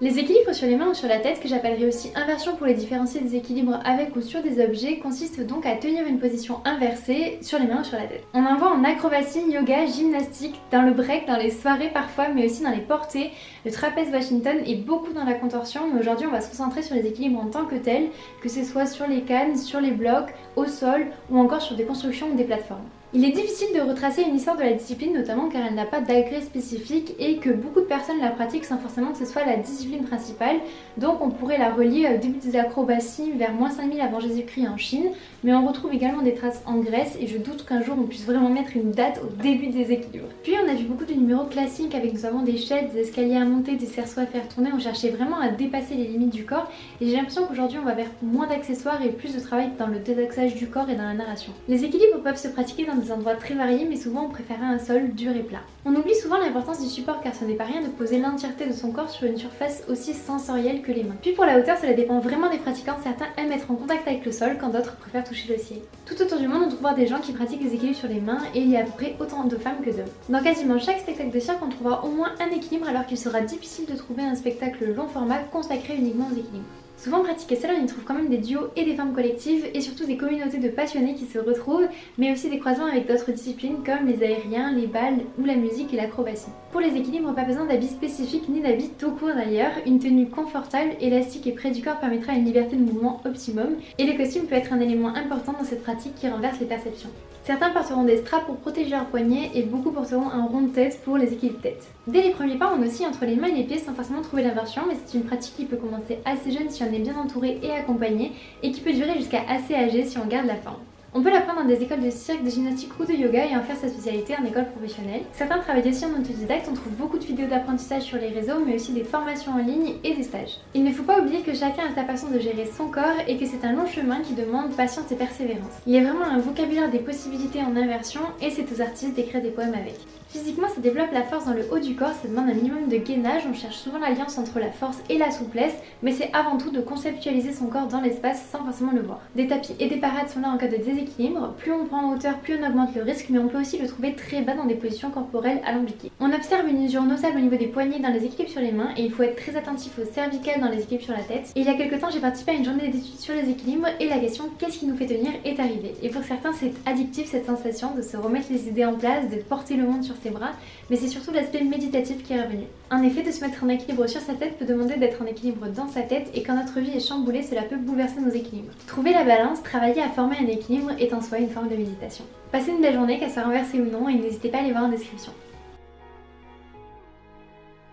Les équilibres sur les mains ou sur la tête, que j'appellerais aussi inversion pour les différencier des équilibres avec ou sur des objets, consistent donc à tenir une position inversée sur les mains ou sur la tête. On en voit en acrobatie, yoga, gymnastique, dans le break, dans les soirées parfois, mais aussi dans les portées, le trapèze Washington et beaucoup dans la contorsion. Mais aujourd'hui, on va se concentrer sur les équilibres en tant que tels, que ce soit sur les cannes, sur les blocs, au sol ou encore sur des constructions ou des plateformes. Il est difficile de retracer une histoire de la discipline, notamment car elle n'a pas d'agrès spécifique et que beaucoup de personnes la pratiquent sans forcément que ce soit la discipline principale. Donc on pourrait la relier au début des acrobaties vers moins 5000 avant Jésus-Christ en Chine, mais on retrouve également des traces en Grèce et je doute qu'un jour on puisse vraiment mettre une date au début des équilibres. Puis on a vu beaucoup de numéros classiques avec notamment des chaises, des escaliers à monter, des cerceaux à faire tourner. On cherchait vraiment à dépasser les limites du corps et j'ai l'impression qu'aujourd'hui on va vers moins d'accessoires et plus de travail dans le désaxage du corps et dans la narration. Les équilibres peuvent se pratiquer dans des endroits très variés, mais souvent on préférait un sol dur et plat. On oublie souvent l'importance du support car ce n'est pas rien de poser l'entièreté de son corps sur une surface aussi sensorielle que les mains. Puis pour la hauteur, cela dépend vraiment des pratiquants. Certains aiment être en contact avec le sol quand d'autres préfèrent toucher le ciel. Tout autour du monde, on trouve voir des gens qui pratiquent les équilibres sur les mains et il y a à peu près autant de femmes que d'hommes. Dans quasiment chaque spectacle de cirque, on trouvera au moins un équilibre alors qu'il sera difficile de trouver un spectacle long format consacré uniquement aux équilibres. Souvent pratiqués seuls, on y trouve quand même des duos et des formes collectives et surtout des communautés de passionnés qui se retrouvent, mais aussi des croisements avec d'autres disciplines comme les aériens, les balles ou la musique et l'acrobatie. Pour les équilibres, pas besoin d'habits spécifiques ni d'habits tout court d'ailleurs. Une tenue confortable, élastique et près du corps permettra une liberté de mouvement optimum et le costume peut être un élément important dans cette pratique qui renverse les perceptions. Certains porteront des straps pour protéger leurs poignets et beaucoup porteront un rond de tête pour les équilibres tête. Dès les premiers pas, on oscille entre les mains et les pieds sans forcément trouver l'inversion, mais c'est une pratique qui peut commencer assez jeune si on est bien entouré et accompagné et qui peut durer jusqu'à assez âgé si on garde la forme. On peut l'apprendre dans des écoles de cirque, de gymnastique ou de yoga et en faire sa spécialité en école professionnelle. Certains travaillent aussi en autodidacte, on trouve beaucoup de vidéos d'apprentissage sur les réseaux, mais aussi des formations en ligne et des stages. Il ne faut pas oublier que chacun a sa façon de gérer son corps et que c'est un long chemin qui demande patience et persévérance. Il y a vraiment un vocabulaire des possibilités en inversion et c'est aux artistes d'écrire des poèmes avec. Physiquement, ça développe la force dans le haut du corps, ça demande un minimum de gainage, on cherche souvent l'alliance entre la force et la souplesse, mais c'est avant tout de conceptualiser son corps dans l'espace sans forcément le voir. Des tapis et des parades sont là en cas de déséquilibre, plus on prend en hauteur, plus on augmente le risque, mais on peut aussi le trouver très bas dans des positions corporelles alambiquées. On observe une usure notable au niveau des poignets dans les équilibres sur les mains et il faut être très attentif aux cervicales dans les équilibres sur la tête. Et il y a quelques temps, j'ai participé à une journée d'études sur les équilibres et la question qu'est-ce qui nous fait tenir est arrivée. Et pour certains, c'est addictif cette sensation de se remettre les idées en place, de porter le monde sur ses bras, mais c'est surtout l'aspect méditatif qui est revenu. En effet, de se mettre en équilibre sur sa tête peut demander d'être en équilibre dans sa tête et quand notre vie est chamboulée, cela peut bouleverser nos équilibres. Trouver la balance, travailler à former un équilibre est en soi une forme de méditation. Passez une belle journée, qu'elle soit renversée ou non, et n'hésitez pas à aller voir en description.